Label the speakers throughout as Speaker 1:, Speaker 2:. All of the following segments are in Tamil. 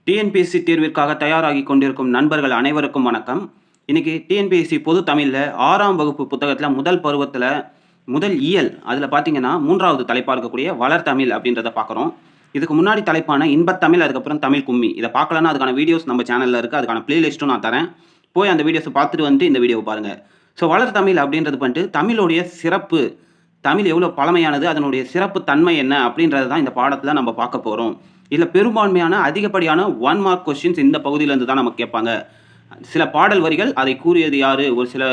Speaker 1: டிஎன்பிஎஸ்சி தேர்விற்காக தயாராகி கொண்டிருக்கும் நண்பர்கள் அனைவருக்கும் வணக்கம். இன்னைக்கு டிஎன்பிஎஸ்சி பொது தமிழ்ல 6ஆம் வகுப்பு புத்தகத்துல முதல் பருவத்துல முதல் இயல் அதுல பார்த்தீங்கன்னா 3வது தலைப்பா இருக்கக்கூடிய வளர்தமிழ் அப்படின்றத பார்க்குறோம். இதுக்கு முன்னாடி தலைப்பான இன்பத்தமிழ், அதுக்கப்புறம் தமிழ் கும்மி. இதை பார்க்கலன்னா அதுக்கான வீடியோஸ் நம்ம சேனல்ல இருக்கு. அதுக்கான பிளேலிஸ்ட்டும் நான் தரேன். போய் அந்த வீடியோஸை பார்த்துட்டு வந்துட்டு இந்த வீடியோவை பாருங்க. ஸோ வளர்தமிழ் அப்படின்றது வந்துட்டு தமிழுடைய சிறப்பு, தமிழ் எவ்வளோ பழமையானது, அதனுடைய சிறப்பு தன்மை என்ன அப்படின்றது தான் இந்த பாடத்தில் நம்ம பார்க்க போகிறோம். இதில் பெரும்பான்மையான அதிகப்படியான 1 மார்க் கொஸ்டின்ஸ் இந்த பகுதியிலேருந்து தான் நமக்கு கேட்பாங்க. சில பாடல் வரிகள், அதை கூறியது யாரு, ஒரு சில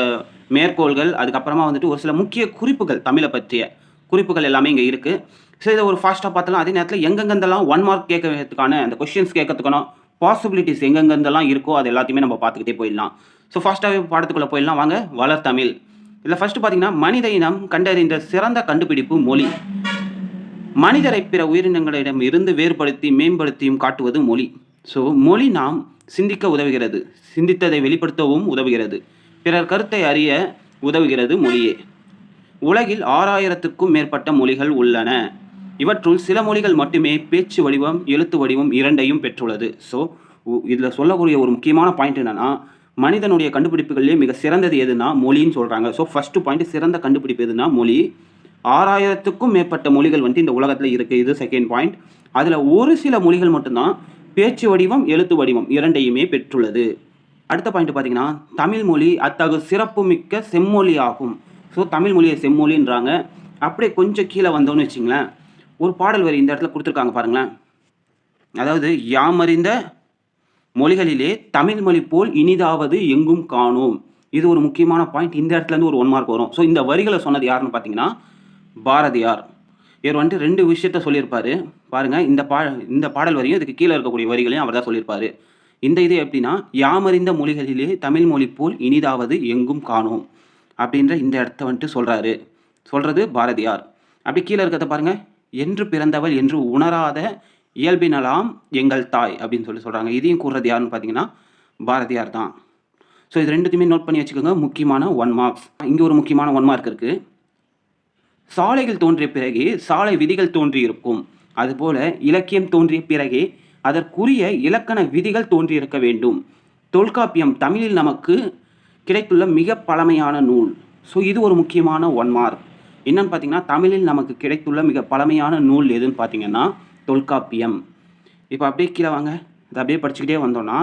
Speaker 1: மேற்கோள்கள், அதுக்கப்புறமா வந்துட்டு ஒரு சில முக்கிய குறிப்புகள், தமிழை பற்றிய குறிப்புகள் எல்லாமே இங்கே இருக்குது. ஸோ இதை ஒரு ஃபாஸ்ட்டாக பார்த்தலாம். அதே நேரத்தில் எங்கெங்கெந்தெல்லாம் 1 மார்க் கேட்கறதுக்கான அந்த கொஸ்டின்ஸ் கேட்கறதுக்கான பாசிபிலிட்டிஸ் எங்கெங்கெந்தெல்லாம் இருக்கோ அது எல்லாத்தையுமே நம்ம பார்த்துக்கிட்டே போயிடலாம். ஸோ ஃபாஸ்ட்டாகவே பாடத்துக்குள்ளே போயிடலாம். வாங்க. வளர்தமிழ். இதில் ஃபர்ஸ்ட் பார்த்தீங்கன்னா, மனித இனம் கண்டறிந்த சிறந்த கண்டுபிடிப்பு மொழி. மனிதரை பிற உயிரினங்களிடம் இருந்து வேறுபடுத்தி மேம்படுத்தியும் காட்டுவது மொழி. ஸோ மொழி நாம் சிந்திக்க உதவுகிறது, சிந்தித்ததை வெளிப்படுத்தவும் உதவுகிறது, பிறர் கருத்தை அறிய உதவுகிறது மொழியே. உலகில் 6000க்கும் மேற்பட்ட மொழிகள் உள்ளன. இவற்றுள் சில மொழிகள் மட்டுமே பேச்சு வடிவம், எழுத்து வடிவம் இரண்டையும் பெற்றுள்ளது. ஸோ இதில் சொல்லக்கூடிய ஒரு முக்கியமான பாயிண்ட் என்னன்னா, மனிதனுடைய கண்டுபிடிப்புகளிலே மிக சிறந்தது எதுனா மொழின்னு சொல்கிறாங்க. ஸோ ஃபர்ஸ்ட் பாயிண்ட், சிறந்த கண்டுபிடிப்பு எதுனா மொழி. 6000க்கும் மேற்பட்ட மொழிகள் வந்துட்டு இந்த உலகத்தில் இருக்குது. இது செகண்ட் பாயிண்ட். அதில் ஒரு சில மொழிகள் மட்டும்தான் பேச்சு வடிவம், எழுத்து வடிவம் இரண்டையுமே பெற்றுள்ளது. அடுத்த பாயிண்ட் பார்த்தீங்கன்னா, தமிழ் மொழி அத்தகு சிறப்பு மிக்க செம்மொழி ஆகும். ஸோ தமிழ் மொழியை செம்மொழின்றாங்க. அப்படியே கொஞ்சம் கீழே வந்தோன்னு வச்சிங்களேன், ஒரு பாடல் வரி இந்த இடத்துல கொடுத்துருக்காங்க பாருங்களேன். அதாவது, யாமறிந்த மொழிகளிலே தமிழ் மொழி போல் இனிதாவது எங்கும் காணோம். இது ஒரு முக்கியமான பாயிண்ட். இந்த இடத்துல இருந்து ஒரு 1 மார்க் வரும். ஸோ இந்த வரிகளை சொன்னது யாருன்னு பார்த்தீங்கன்னா பாரதியார். இவர் வந்துட்டு 2 விஷயத்த சொல்லியிருப்பாரு பாருங்க. இந்த பாடல் வரியும் இதுக்கு கீழே இருக்கக்கூடிய வரிகளையும் அவர் தான் சொல்லியிருப்பாரு. இந்த இது எப்படின்னா, யாமறிந்த மொழிகளிலே தமிழ் மொழி போல் இனிதாவது எங்கும் காணோம் அப்படின்ற இந்த இடத்த வந்துட்டு சொல்றது பாரதியார். அப்படி கீழே இருக்கிறத பாருங்க. என்று பிறந்தவள் என்று உணராத இயல்பினலாம் எங்கள் தாய் அப்படின்னு சொல்றாங்க. இதையும் கூறுறது யாருன்னு பார்த்தீங்கன்னா பாரதியார் தான். ஸோ இது ரெண்டுத்தையுமே நோட் பண்ணி வச்சுக்கோங்க. முக்கியமான 1 மார்க்ஸ். இங்கே ஒரு முக்கியமான 1 மார்க் இருக்குது. சாலைகள் தோன்றிய பிறகே சாலை விதிகள் தோன்றியிருக்கும். அதுபோல இலக்கியம் தோன்றிய பிறகே அதற்குரிய இலக்கண விதிகள் தோன்றியிருக்க வேண்டும். தொல்காப்பியம் தமிழில் நமக்கு கிடைத்துள்ள மிக பழமையான நூல். ஸோ இது ஒரு முக்கியமான 1 மார்க். என்னன்னு பார்த்தீங்கன்னா, தமிழில் நமக்கு கிடைத்துள்ள மிக பழமையான நூல் எதுன்னு பார்த்தீங்கன்னா தொல்காப்பியம். இப்போ அப்படியே கீழே வாங்க. இதை அப்படியே படிச்சுக்கிட்டே வந்தோம்னா,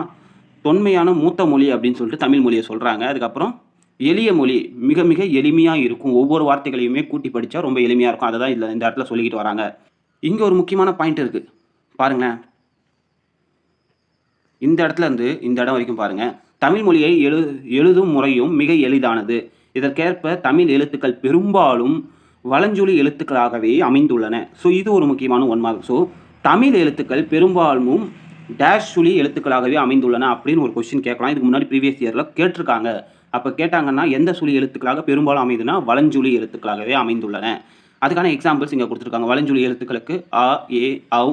Speaker 1: தொன்மையான மூத்த மொழி அப்படின்னு சொல்லிட்டு தமிழ் மொழியை சொல்கிறாங்க. அதுக்கப்புறம் எளிய மொழி, மிக மிக எளிமையாக இருக்கும். ஒவ்வொரு வார்த்தைகளையுமே கூட்டி படித்தா ரொம்ப எளிமையாக இருக்கும். அதை தான் இதில் இந்த இடத்துல சொல்லிக்கிட்டு வராங்க. இங்கே ஒரு முக்கியமான பாயிண்ட் இருக்குது பாருங்களேன். இந்த இடத்துல இருந்து இந்த இடம் வரைக்கும் பாருங்கள். தமிழ் மொழியை எழுதும் முறையும் மிக எளிதானது. இதற்கேற்ப தமிழ் எழுத்துக்கள் பெரும்பாலும் வலஞ்சொலி எழுத்துக்களாகவே அமைந்துள்ளன. ஸோ இது ஒரு முக்கியமான 1 மார்க். ஸோ தமிழ் எழுத்துக்கள் பெரும்பாலும் டேஷ் சுழி எழுத்துக்களாகவே அமைந்துள்ளன அப்படின்னு ஒரு கொஸ்டின் கேட்கலாம். இதுக்கு முன்னாடி ப்ரீவியஸ் இயரில் கேட்டிருக்காங்க. அப்போ கேட்டாங்கன்னா, எந்த சுழி எழுத்துக்களாக பெரும்பாலும் அமைதுன்னா வலஞ்சொலி எழுத்துக்களாகவே அமைந்துள்ளன. அதுக்கான எக்ஸாம்பிள்ஸ் இங்கே கொடுத்துருக்காங்க. வலஞ்சொலி எழுத்துக்களுக்கு அ, ஏ, ஔ,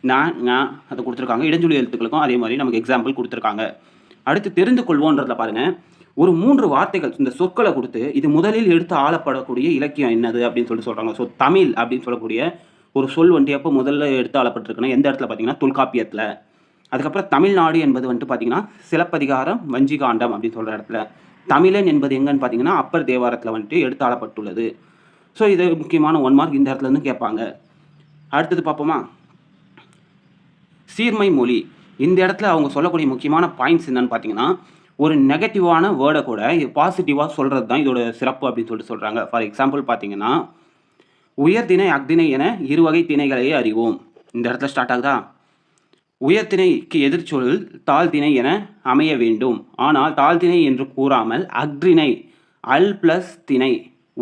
Speaker 1: ந, ஞ அதை கொடுத்துருக்காங்க. இடஞ்சொலி எழுத்துக்களுக்கும் அதே மாதிரி நமக்கு எக்ஸாம்பிள் கொடுத்துருக்காங்க. அடுத்து தெரிந்து கொள்வோன்றதில் பாருங்கள். ஒரு 3 வார்த்தைகள் இந்த சொற்களை கொடுத்து, இது முதலில் எடுத்து ஆளப்படக்கூடிய இலக்கியம் என்னது அப்படின்னு சொல்கிறாங்க. ஸோ தமிழ் அப்படின்னு சொல்லக்கூடிய ஒரு சொல் வந்துட்டு எப்போ முதல்ல எடுத்து ஆளப்பட்டிருக்குன்னா எந்த இடத்துல பார்த்தீங்கன்னா தொல்காப்பியத்தில். அதுக்கப்புறம் தமிழ்நாடு என்பது வந்துட்டு பார்த்தீங்கன்னா சிலப்பதிகாரம், வஞ்சிகாண்டம் அப்படின்னு சொல்கிற இடத்துல. தமிழன் என்பது எங்கன்னு பார்த்தீங்கன்னா அப்பர் தேவாரத்தில் வந்துட்டு எடுத்தாளப்பட்டுள்ளது. ஸோ இது முக்கியமான 1 மார்க். இந்த இடத்துல இருந்து கேட்பாங்க. அடுத்தது பார்ப்போமா, சீர்மை மொழி. இந்த இடத்துல அவங்க சொல்லக்கூடிய முக்கியமான பாயிண்ட்ஸ் என்னன்னு பார்த்தீங்கன்னா, ஒரு நெகட்டிவான வேர்டை கூட பாசிட்டிவாக சொல்கிறது தான் இதோட சிறப்பு அப்படின்னு சொல்லிட்டு சொல்கிறாங்க. ஃபார் எக்ஸாம்பிள் பார்த்தீங்கன்னா, உயர்திணை அக்திணை என 2 வகை திணைகளை அறிவோம். இந்த இடத்துல ஸ்டார்ட் ஆகுதா. உயர்திணைக்கு எதிர்ச்சொல் தாழ்திணை என அமைய வேண்டும். ஆனால் தாழ்திணை என்று கூறாமல் அக்திணை, அல் பிளஸ் திணை,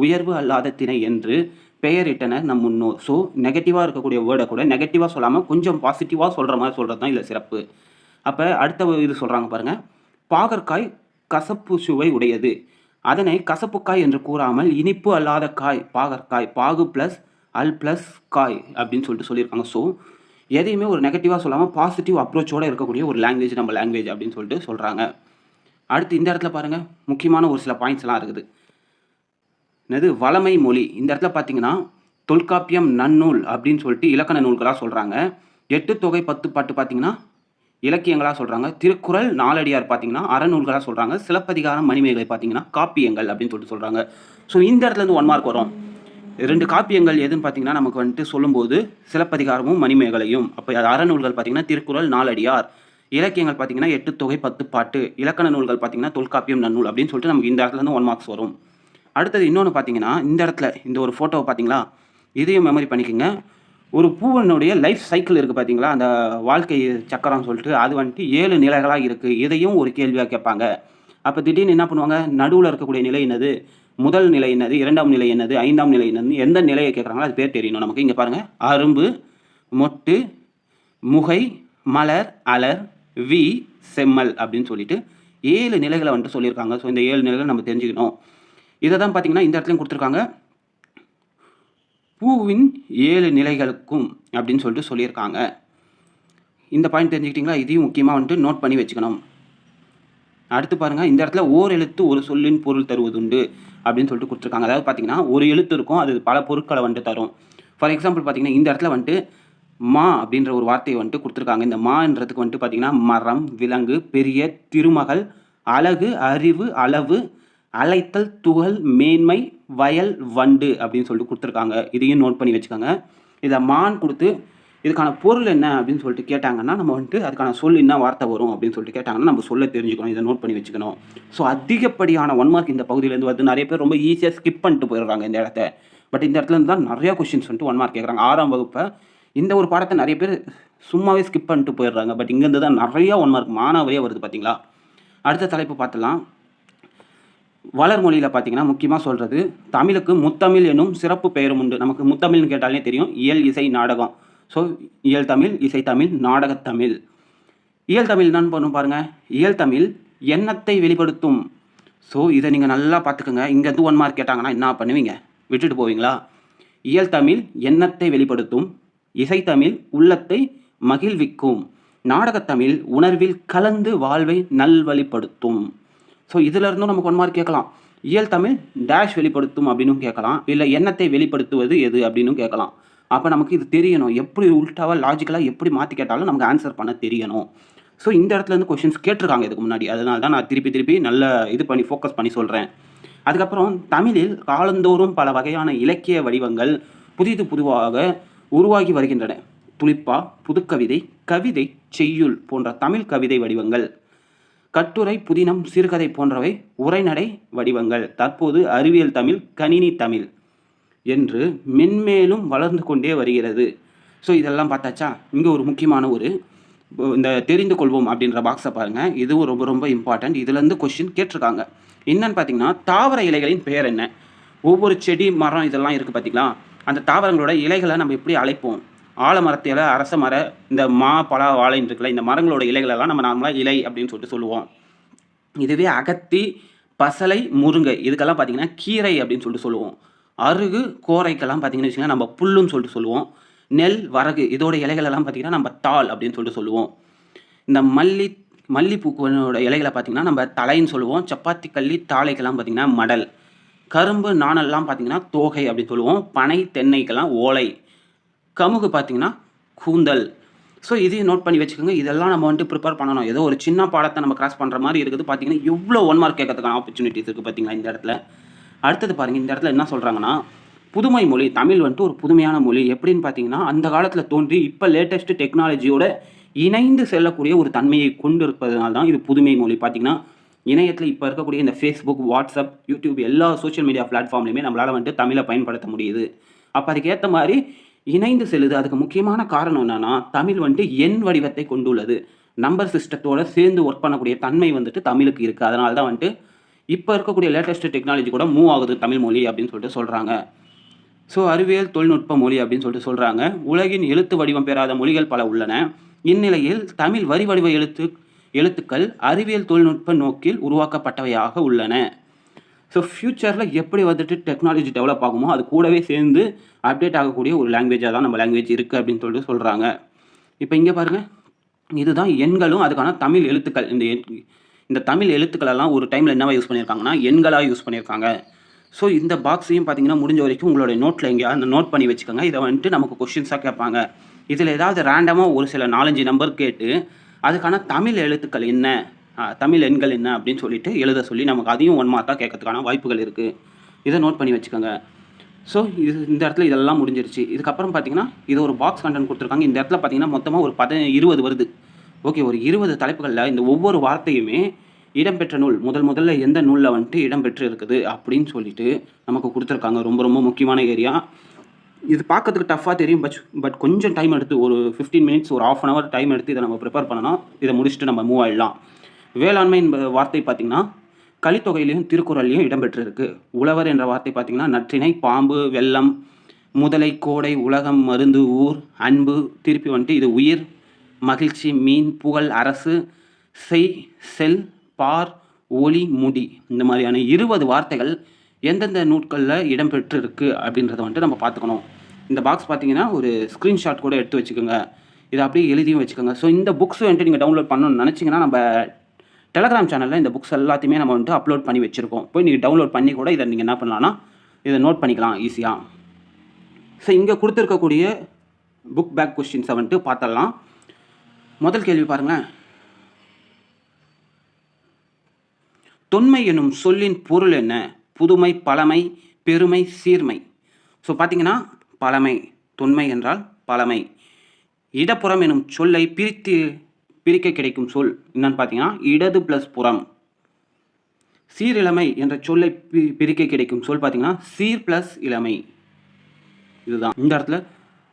Speaker 1: உயர்வு அல்லாத திணை என்று பெயரிட்டனர் நம் முன்னோர். ஸோ நெகட்டிவாக இருக்கக்கூடிய வேர்டை கூட நெகட்டிவாக சொல்லாமல் கொஞ்சம் பாசிட்டிவாக சொல்கிற மாதிரி சொல்கிறது தான் இதில் சிறப்பு. அப்போ அடுத்த இது சொல்கிறாங்க பாருங்கள். பாகற்காய் கசப்பு சுவை உடையது. அதனை கசப்புக்காய் என்று கூறாமல் இனிப்பு அல்லாத காய் பாகற்காய், பாகு ப்ளஸ் அல் ப்ளஸ் காய் அப்படின்னு சொல்லிட்டு சொல்லியிருக்காங்க. ஸோ எதையுமே ஒரு நெகட்டிவாக சொல்லாமல் பாசிட்டிவ் அப்ரோச்சோடு இருக்கக்கூடிய ஒரு லாங்குவேஜ் நம்ம லாங்குவேஜ் அப்படின்னு சொல்லிட்டு சொல்கிறாங்க. அடுத்து இந்த இடத்துல பாருங்கள், முக்கியமான ஒரு சில பாயிண்ட்ஸ்லாம் இருக்குது. என்னது வளமை மொழி. இந்த இடத்துல பார்த்தீங்கன்னா தொல்காப்பியம் நன்னூல் அப்படின்னு சொல்லிட்டு இலக்கண நூல்களாக சொல்கிறாங்க. 8 தொகை 10 பாட்டு பார்த்தீங்கன்னா இலக்கியங்களாக சொல்கிறாங்க. திருக்குறள், நாலடியார் பார்த்தீங்கன்னா அறநூல்களாக சொல்கிறாங்க. சிலப்பதிகாரம், மணிமேகலை பார்த்தீங்கன்னா காப்பியங்கள் அப்படின்னு சொல்லிட்டு சொல்கிறாங்க. ஸோ இந்த இடத்துலேருந்து 1 மார்க் வரும். 2 காப்பியங்கள் எதுன்னு பார்த்தீங்கன்னா நமக்கு வந்துட்டு சொல்லும்போது சிலப்பதிகாரமும் மணிமேகலையும். அப்போ அது அறநூல்கள் பார்த்தீங்கன்னா திருக்குறள், நாலடியார். இலக்கியங்கள் பார்த்தீங்கன்னா 8 தொகை 10 பாட்டு. இலக்கண நூல்கள் பார்த்தீங்கன்னா தொல்காப்பியம், நன்னூல் அப்படின்னு சொல்லிட்டு நமக்கு இந்த இடத்துலேருந்து 1 மார்க்ஸ் வரும். அடுத்தது இன்னொன்று பார்த்தீங்கன்னா இந்த இடத்துல இந்த ஒரு ஃபோட்டோவை பார்த்தீங்களா, இதையும் மெமரி பண்ணிக்கோங்க. ஒரு பூவனுடைய லைஃப் சைக்கிள் இருக்குது பார்த்தீங்களா, அந்த வாழ்க்கை சக்கரம்னு சொல்லிட்டு அது வந்துட்டு 7 நிலைகளாக இருக்குது. இதையும் ஒரு கேள்வியாக கேட்பாங்க. அப்போ திடீர்னு என்ன பண்ணுவாங்க, நடுவில் இருக்கக்கூடிய நிலை என்னது, முதல் நிலை என்னது, 2ஆம் நிலை என்னது, 5ஆம் நிலை என்னது, எந்த நிலையை கேட்குறாங்களோ அது பேர் தெரியணும் நமக்கு. இங்கே பாருங்கள், அரும்பு, மொட்டு, முகை, மலர், அலர், வி, செம்மல் அப்படின்னு சொல்லிட்டு 7 நிலைகளை வந்துட்டு சொல்லியிருக்காங்க. ஸோ இந்த 7 நிலைகள் நம்ம தெரிஞ்சுக்கணும். இதை தான் பார்த்தீங்கன்னா இந்த இடத்துலையும் கொடுத்துருக்காங்க. பூவின் 7 நிலைகளுக்கும் அப்படின்னு சொல்லிட்டு சொல்லியிருக்காங்க. இந்த பாயிண்ட் தெரிஞ்சுக்கிட்டிங்களா? இதையும் முக்கியமாக வந்துட்டு நோட் பண்ணி வச்சுக்கணும். அடுத்து பாருங்கள், இந்த இடத்துல ஓர் எழுத்து ஒரு சொல்லின் பொருள் தருவதுண்டு அப்படின்னு சொல்லிட்டு கொடுத்துருக்காங்க. அதாவது பார்த்தீங்கன்னா ஒரு எழுத்து இருக்கும், அது பல பொருட்களை வந்துட்டு தரும். ஃபார் எக்ஸாம்பிள் பார்த்தீங்கன்னா இந்த இடத்துல வந்துட்டு மா அப்படின்ற ஒரு வார்த்தையை வந்துட்டு கொடுத்துருக்காங்க. இந்த மான்றதுக்கு வந்துட்டு பார்த்தீங்கன்னா மரம், விலங்கு, பெரிய, திருமகள், அழகு, அறிவு, அளவு, அலைத்தல், துகள், மேன்மை, வயல், வண்டு அப்படின்னு சொல்லிட்டு கொடுத்துருக்காங்க. இதையும் நோட் பண்ணி வச்சுக்கோங்க. இதில் மான் கொடுத்து இதுக்கான பொருள் என்ன அப்படின்னு சொல்லிட்டு கேட்டாங்கன்னா நம்ம வந்துட்டு அதுக்கான சொல் என்ன வார்த்தை வரும் அப்படின்னு சொல்லிட்டு கேட்டாங்கன்னா நம்ம சொல்ல தெரிஞ்சுக்கணும். இதை நோட் பண்ணி வச்சுக்கணும். ஸோ அதிகப்படியான 1 மார்க் இந்த பகுதியிலேருந்து வந்து நிறைய பேர் ரொம்ப ஈஸியாக ஸ்கிப் பண்ணிட்டு போயிடுறாங்க இந்த இடத்த. பட் இந்த இடத்துல இருந்து தான் நிறையா கொஸ்டின்ஸ் வந்துட்டு 1 மார்க் கேட்குறாங்க. 6ஆம் வகுப்பை இந்த ஒரு பாடத்தை நிறைய பேர் சும்மாவே ஸ்கிப் பண்ணிட்டு போயிடுறாங்க. பட் இங்கேருந்து தான் நிறையா 1 மார்க் மானாவரியாக வருது பார்த்தீங்களா. அடுத்த தலைப்பு பார்த்துலாம். வளர்மொழியில் பார்த்தீங்கன்னா முக்கியமாக சொல்கிறது, தமிழுக்கு முத்தமிழ் என்னும் சிறப்பு பெயரும் உண்டு. நமக்கு முத்தமிழ்னு கேட்டாலே தெரியும், இயல், இசை, நாடகம். ஸோ இயல் தமிழ், இசை தமிழ், நாடகத்தமிழ். இயல் தமிழ் என்னன்னு பண்ணும் பாருங்கள். இயல் தமிழ் எண்ணத்தை வெளிப்படுத்தும். ஸோ இதை நீங்கள் நல்லா பார்த்துக்கோங்க. இங்கேருந்து 1 மார்க் கேட்டாங்கன்னா என்ன பண்ணுவீங்க, விட்டுட்டு போவீங்களா? இயல் தமிழ் எண்ணத்தை வெளிப்படுத்தும், இசைத்தமிழ் உள்ளத்தை மகிழ்விக்கும், நாடகத்தமிழ் உணர்வில் கலந்து வாழ்வை நல்வழிப்படுத்தும். ஸோ இதில் இருந்தும் நமக்கு 1 மார்க் கேட்கலாம். இயல் தமிழ் டேஷ் வெளிப்படுத்தும் அப்படின்னு கேட்கலாம், இல்லை எண்ணத்தை வெளிப்படுத்துவது எது அப்படின்னு கேட்கலாம். அப்போ நமக்கு இது தெரியணும். எப்படி உல்டாவாக லாஜிக்கலாக எப்படி மாற்றி கேட்டாலும் நமக்கு ஆன்சர் பண்ண தெரியணும். ஸோ இந்த இடத்துலேருந்து கொஷின்ஸ் கேட்டிருக்காங்க இதுக்கு முன்னாடி. அதனால தான் நான் திருப்பி நல்ல இது பண்ணி ஃபோக்கஸ் பண்ணி சொல்கிறேன். அதுக்கப்புறம் தமிழில் காலந்தோறும் பல வகையான இலக்கிய வடிவங்கள் புதிதாக உருவாகி வருகின்றன. துளிப்பா, புதுக்கவிதை, கவிதை, செய்யுள் போன்ற தமிழ் கவிதை வடிவங்கள், கட்டுரை, புதினம், சிறுகதை போன்றவை உரைநடை வடிவங்கள். தற்போது அறிவியல் தமிழ், கணினி தமிழ் என்று மென்மேலும் வளர்ந்து கொண்டே வருகிறது. ஸோ இதெல்லாம் பார்த்தாச்சா. இங்கே ஒரு முக்கியமான இந்த தெரிந்து கொள்வோம் அப்படின்ற பாக்ஸை பாருங்கள். இதுவும் ரொம்ப ரொம்ப இம்பார்ட்டன்ட். இதுலேருந்து கொஸ்டின் கேட்டிருக்காங்க. என்னன்னு பார்த்தீங்கன்னா, தாவர இலைகளின் பெயர் என்ன? ஒவ்வொரு செடி, மரம் இதெல்லாம் இருக்குது பார்த்தீங்களா, அந்த தாவரங்களோட இலைகளை நம்ம எப்படி அழைப்போம்? ஆலமரத்து இலை, அரச மர, இந்த மா, பலா, வாழைன்னு இருக்குல்ல, இந்த மரங்களோட இலைகளெல்லாம் நம்ம நார்மலாக இலை அப்படின்னு சொல்லிட்டு சொல்லுவோம். இதுவே அகத்தி, பசலை, முருங்கை இதுக்கெல்லாம் பார்த்தீங்கன்னா கீரை அப்படின்னு சொல்லிட்டு சொல்லுவோம். அருகு, கோரைக்கெல்லாம் பார்த்தீங்கன்னு வச்சுக்கோங்க நம்ம புல்லுன்னு சொல்லிட்டு சொல்லுவோம். நெல், வரகு இதோட இலைகளெல்லாம் பார்த்தீங்கன்னா நம்ம தாள் அப்படின்னு சொல்லிட்டு சொல்லுவோம். இந்த மல்லிப்பூக்களோட இலைகளை பார்த்தீங்கன்னா நம்ம தலைன்னு சொல்லுவோம். சப்பாத்தி கள்ளி, தாளைக்கெல்லாம் பார்த்தீங்கன்னா மடல். கரும்பு, நாணல்லாம் பார்த்தீங்கன்னா தோகை அப்படின்னு சொல்லுவோம். பனை, தென்னைக்கெல்லாம் ஓலை. கமுகு பார்த்தீங்கன்னா கூந்தல். ஸோ இதையும் நோட் பண்ணி வச்சுக்கோங்க. இதெல்லாம் நம்ம வந்துட்டு ப்ரிப்பேர் பண்ணணும். ஏதோ ஒரு சின்ன பாடத்தை நம்ம கிராஸ் பண்ணுற மாதிரி இருக்குது. பார்த்தீங்கன்னா எவ்வளோ 1 மார்க் கேட்கறதுக்கான ஆப்பர்ச்சுனிட்டிஸ் இருக்குது பார்த்தீங்களா இந்த இடத்துல. அடுத்தது பாருங்கள், இந்த இடத்துல என்ன சொல்கிறாங்கன்னா, புதுமை மொழி. தமிழ் வந்துட்டு ஒரு புதுமையான மொழி. எப்படின்னு பார்த்தீங்கன்னா, அந்த காலத்தில் தோன்றி இப்போ லேட்டஸ்ட் டெக்னாலஜியோட இணைந்து செல்லக்கூடிய ஒரு தன்மையை கொண்டு இருப்பதனால தான் இது புதுமை மொழி. பார்த்தீங்கன்னா இணையத்தில் இப்போ இருக்கக்கூடிய இந்த ஃபேஸ்புக், வாட்ஸ்அப், யூடியூப் எல்லா சோஷியல் மீடியா பிளாட்ஃபார்ம்லையுமே நம்மளால் வந்துட்டு தமிழை பயன்படுத்த முடியுது. அப்போ அதுக்கேற்ற மாதிரி இணைந்து செல்லுது. அதுக்கு முக்கியமான காரணம் என்னன்னா, தமிழ் வந்துட்டு எண் வடிவத்தை கொண்டுள்ளது. நம்பர் சிஸ்டத்தோட சேர்ந்து ஒர்க் பண்ணக்கூடிய தன்மை வந்துட்டு தமிழுக்கு இருக்குது. அதனால தான் வந்துட்டு இப்போ இருக்கக்கூடிய லேட்டஸ்ட் டெக்னாலஜி கூட மூவ் ஆகுது தமிழ் மொழி அப்படின்னு சொல்லிட்டு சொல்கிறாங்க. ஸோ அறிவியல் தொழில்நுட்ப மொழி அப்படின்னு சொல்லிட்டு சொல்கிறாங்க. உலகின் எழுத்து வடிவம் பெறாத மொழிகள் பல உள்ளன. இந்நிலையில் தமிழ் வரி வடிவ எழுத்துக்கள் அறிவியல் தொழில்நுட்ப நோக்கில் உருவாக்கப்பட்டவையாக உள்ளன. ஸோ ஃப்யூச்சரில் எப்படி வந்துட்டு டெக்னாலஜி டெவலப் ஆகுமோ அது கூடவே சேர்ந்து அப்டேட் ஆகக்கூடிய ஒரு லாங்குவேஜாக தான் நம்ம லாங்குவேஜ் இருக்குது அப்படின்னு சொல்லிட்டு சொல்கிறாங்க. இப்போ இங்கே பாருங்கள், இதுதான் எண்களும் அதுக்கான தமிழ் எழுத்துக்கள். இந்த தமிழ் எழுத்துக்களெல்லாம் ஒரு டைமில் என்னவா யூஸ் பண்ணியிருக்காங்கன்னா எண்களாக யூஸ் பண்ணியிருக்காங்க. ஸோ இந்த பாக்ஸையும் பார்த்தீங்கன்னா முடிஞ்ச வரைக்கும் உங்களோட நோட்டில் எங்கேயாவது நோட் பண்ணி வச்சுக்கோங்க. இதை வந்துட்டு நமக்கு கொஷின்ஸாக கேட்பாங்க. இதில் ஏதாவது ரேண்டமாக ஒரு சில 4-5 நம்பர் கேட்டு அதுக்கான தமிழ் எழுத்துக்கள் என்ன, தமிழ் எண்கள் என்ன அப்படின்னு சொல்லிட்டு எழுத சொல்லி நமக்கு அதையும் 1 மார்க்காக கேட்கறதுக்கான வாய்ப்புகள் இருக்குது. இதை நோட் பண்ணி வச்சுக்கோங்க. ஸோ இந்த இடத்துல இதெல்லாம் முடிஞ்சிருச்சு. இதுக்கப்புறம் பார்த்தீங்கன்னா இது ஒரு பாக்ஸ் கண்டென்ட் கொடுத்துருக்காங்க. இந்த இடத்துல பார்த்தீங்கன்னா மொத்தமாக ஒரு 20 வருது. ஓகே, ஒரு 20 தலைப்புகளில் இந்த ஒவ்வொரு வார்த்தையுமே இடம்பெற்ற நூல் முதல்ல எந்த நூலில் வந்துட்டு இடம்பெற்று இருக்குது அப்படின்னு சொல்லிட்டு நமக்கு கொடுத்துருக்காங்க. ரொம்ப ரொம்ப முக்கியமான ஏரியா. இது பார்க்கறதுக்கு டஃப்பாக தெரியும். பட் கொஞ்சம் டைம் எடுத்து ஒரு 15 மினிட்ஸ் ஒரு 1/2 hour டைம் எடுத்து இதை நம்ம ப்ரிப்பேர் பண்ணணும். இதை முடிச்சுட்டு நம்ம மூவ் ஆகிடலாம். வேளாண்மை என்பது வார்த்தை பார்த்திங்கன்னா கலித்தொகையிலையும் திருக்குறள்லையும் இடம்பெற்றிருக்கு. உழவர் என்ற வார்த்தை பார்த்திங்கன்னா நற்றிணை, பாம்பு, வெள்ளம், முதலை, கோடை, உலகம், மருந்து, ஊர், அன்பு, திருப்பி வந்துட்டு இது உயிர், மகிழ்ச்சி, மீன், புகழ், அரசு, செய், செல், பார், ஒளி, முடி, இந்த மாதிரியான 20 வார்த்தைகள் எந்தெந்த நூட்களில் இடம்பெற்றிருக்கு அப்படின்றத வந்துட்டு நம்ம பார்த்துக்கணும். இந்த பாக்ஸ் பார்த்தீங்கன்னா ஒரு ஸ்க்ரீன்ஷாட் கூட எடுத்து வச்சுக்கோங்க. இதை அப்படியே எழுதியும் வச்சுக்கோங்க. ஸோ இந்த புக்ஸ் வந்துட்டு நீங்கள் டவுன்லோட் பண்ணணும்னு நினச்சிங்கன்னா நம்ம டெலகிராம் சேனலில் இந்த புக்ஸ் எல்லாத்தையுமே நம்ம வந்துட்டு அப்லோட் பண்ணி வச்சுருக்கோம். போய் நீங்கள் டவுன்லோட் பண்ணி கூட இதை நீங்கள் என்ன பண்ணலாம்னா இதை நோட் பண்ணிக்கலாம் ஈஸியாக. ஸோ இங்கே கொடுத்துருக்கக்கூடிய புக் பேக் கொஸ்டின்ஸை வந்துட்டு பார்த்துடலாம். முதல் கேள்வி பாருங்களேன். தொன்மை எனும் சொல்லின் பொருள் என்ன? புதுமை, பழமை, பெருமை, சீர்மை. ஸோ பார்த்தீங்கன்னா பழமை, தொன்மை என்றால் பழமை. இடப்புறம் எனும் சொல்லை பிரிக்க கிடைக்கும் சொல் என்னன்னு பார்த்தீங்கன்னா இடது ப்ளஸ் புறம். சீரிழமை என்ற சொல்லை பிரிக்க கிடைக்கும் சொல் பார்த்தீங்கன்னா சீர் ப்ளஸ் இளமை. இதுதான் இந்த இடத்துல.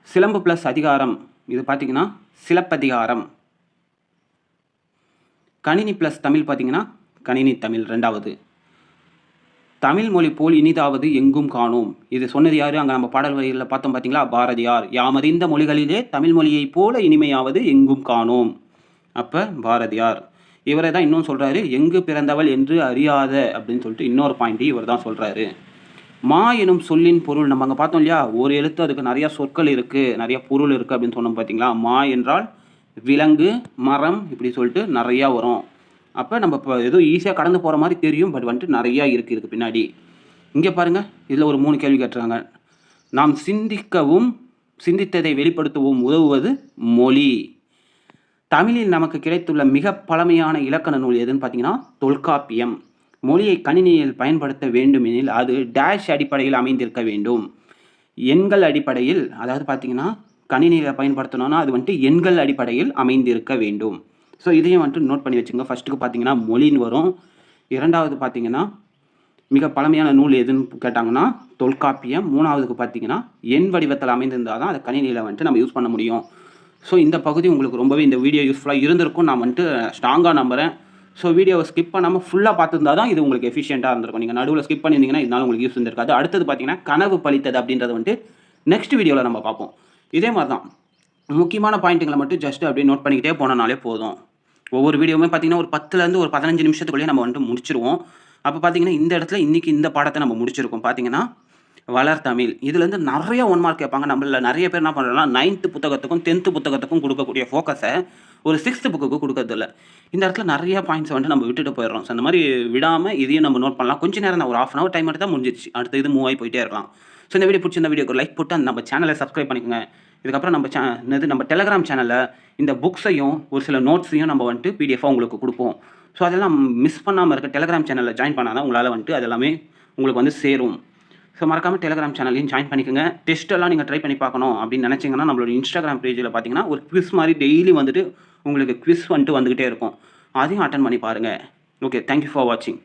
Speaker 1: சிலம்பு ப்ளஸ் அதிகாரம், இது பார்த்தீங்கன்னா சிலப்பதிகாரம். கணினி ப்ளஸ் தமிழ் பார்த்தீங்கன்னா கணினி தமிழ் 2வது. தமிழ் மொழி போல் இனிதாவது எங்கும் காணோம், இது சொன்னது யாரு? அங்கே நம்ம பாடல் வரிகளில் பார்த்தோம் பார்த்தீங்களா, பாரதியார். யாமறிந்த மொழிகளிலே தமிழ் மொழியைப் போல இனிமையாவது எங்கும் காணோம். அப்போ பாரதியார். இவரை தான் இன்னும் சொல்கிறாரு, எங்கு பிறந்தவள் என்று அறியாத அப்படின்னு சொல்லிட்டு இன்னொரு பாயிண்ட் இவர் தான் சொல்கிறாரு. மா எனும் சொல்லின் பொருள் நம்ம அங்கே பார்த்தோம் இல்லையா, ஒரு எழுத்து அதுக்கு நிறையா சொற்கள் இருக்குது, நிறைய பொருள் இருக்குது அப்படின்னு சொன்னோம் பார்த்தீங்களா. மா என்றால் விலங்கு, மரம், இப்படி சொல்லிட்டு நிறையா வரும். அப்போ நம்ம இப்போ ஏதோ ஈஸியாக கடந்து போகிற மாதிரி தெரியும், பட் வந்துட்டு நிறையா இருக்குது பின்னாடி. இங்கே பாருங்கள், இதில் ஒரு 3 கேள்வி கேட்டுருக்காங்க. நாம் சிந்திக்கவும் சிந்தித்ததை வெளிப்படுத்தவும் உதவுவது மொழி. தமிழில் நமக்கு கிடைத்துள்ள மிக பழமையான இலக்கண நூல் எதுன்னு பார்த்தீங்கன்னா தொல்காப்பியம். மொழியை கணினியில் பயன்படுத்த வேண்டுமெனில் அது டேஷ் அடிப்படையில் அமைந்திருக்க வேண்டும். எண்கள் அடிப்படையில், அதாவது பார்த்தீங்கன்னா கணினியில் பயன்படுத்தணும்னா அது வந்துட்டு எண்கள் அடிப்படையில் அமைந்திருக்க வேண்டும். ஸோ இதையும் வந்துட்டு நோட் பண்ணி வச்சுங்க. ஃபஸ்ட்டுக்கு பார்த்தீங்கன்னா மொழின்னு வரும். 2வது பார்த்தீங்கன்னா மிக பழமையான நூல் எதுன்னு கேட்டாங்கன்னா தொல்காப்பியம். 3வதுக்கு பார்த்தீங்கன்னா எண் வடிவத்தில் அமைந்திருந்தால் தான் அதை கணினியில் வந்துட்டு நம்ம யூஸ் பண்ண முடியும். ஸோ இந்த பகுதி உங்களுக்கு ரொம்பவே இந்த வீடியோ யூஸ்ஃபுல்லாக இருந்திருக்கும் நான் வந்துட்டு ஸ்ட்ராங்காக நம்புகிறேன். ஸோ வீடியோவை ஸ்கிப் பண்ணாமல் ஃபுல்லாக பார்த்துருந்தா தான் இது உங்களுக்கு எஃபிஷியண்ட்டாக இருந்திருக்கும். நீங்கள் நடுவில் ஸ்கிப் பண்ணியிருந்தீங்கன்னா இதனால உங்களுக்கு யூஸ் இருந்திருக்காது. அடுத்தது பார்த்தீங்கன்னா கனவு பலித்தது அப்படின்றத வந்துட்டு நெக்ஸ்ட் வீடியோவில் நம்ம பார்ப்போம். இதே மாதிரி தான் முக்கியமான பாயிண்ட்டுங்களை மட்டும் ஜஸ்ட் அப்படியே நோட் பண்ணிக்கிட்டே போனனாலே போதும். ஒவ்வொரு வீடியோவுமே பார்த்தீங்கன்னா ஒரு 10லேருந்து ஒரு 15 நிமிஷத்துக்குள்ளேயே நம்ம வந்துட்டு முடிச்சிருவோம். அப்போ பார்த்தீங்கன்னா இந்த இடத்துல இன்றைக்கி இந்த பாடத்தை நம்ம முடிச்சிருக்கோம். பார்த்தீங்கன்னா வளர் தமிழ். இதுலேருந்து நிறைய 1 மார்க் கேட்பாங்க. நம்மள நிறைய பேர் என்ன பண்ணுறோம்னா 9th புத்தகத்துக்கும் 10th புத்தகத்துக்கும் கொடுக்கக்கூடிய ஃபோக்கஸை ஒரு 6th புக்குக்கு கொடுக்கறதில்ல. இந்த இடத்துல நிறைய பாயிண்ட்ஸ் வந்துட்டு நம்ம விட்டுட்டு போயிடுறோம். ஸோ அந்த மாதிரி விடாமல் இதையும் நம்ம நோட் பண்ணலாம். கொஞ்சம் நேரம் தான், ஒரு 1/2 hour டைம் எடுத்தால் முடிஞ்சிச்சு. அடுத்த இது மூவ் ஆகி போயிட்டே இருக்கலாம். ஸோ இந்த வீடியோ பிடிச்சிருந்த வீடியோக்கு லைக் போட்டு நம்ம சேனலை சப்ஸ்கிரைப் பண்ணிக்கோங்க. இதுக்கப்புறம் நம்ம டெலகிராம் சேனலில் இந்த புக்ஸையும் ஒரு சில நோட்ஸையும் நம்ம வந்துட்டு பிடிஎஃபாக உங்களுக்கு கொடுப்போம். ஸோ அதெல்லாம் மிஸ் பண்ணாமல் இருக்க டெலகிராம் சேனலில் ஜாயின் பண்ணால் தான் உங்களால் வந்துட்டு அதெல்லாமே உங்களுக்கு வந்து சேரும். ஸோ மறக்காமல் டெலகிராம் சேனலையும் ஜாயின் பண்ணிக்கோங்க. டெஸ்ட்டெல்லாம் நீங்கள் ட்ரை பண்ணி பார்க்கணும் அப்படின்னு நினச்சிங்கன்னா நம்மளோட இன்ஸ்டாகிராம் பேஜில் பார்த்தீங்கன்னா ஒரு குவிஸ் மாதிரி டெய்லி வந்துட்டு உங்களுக்கு குவிஸ் வந்துட்டு வந்துக்கிட்டே இருக்கும். அதையும் அட்டன் பண்ணி பாருங்கள். ஓகே, தேங்க்யூ ஃபார் வாட்சிங்.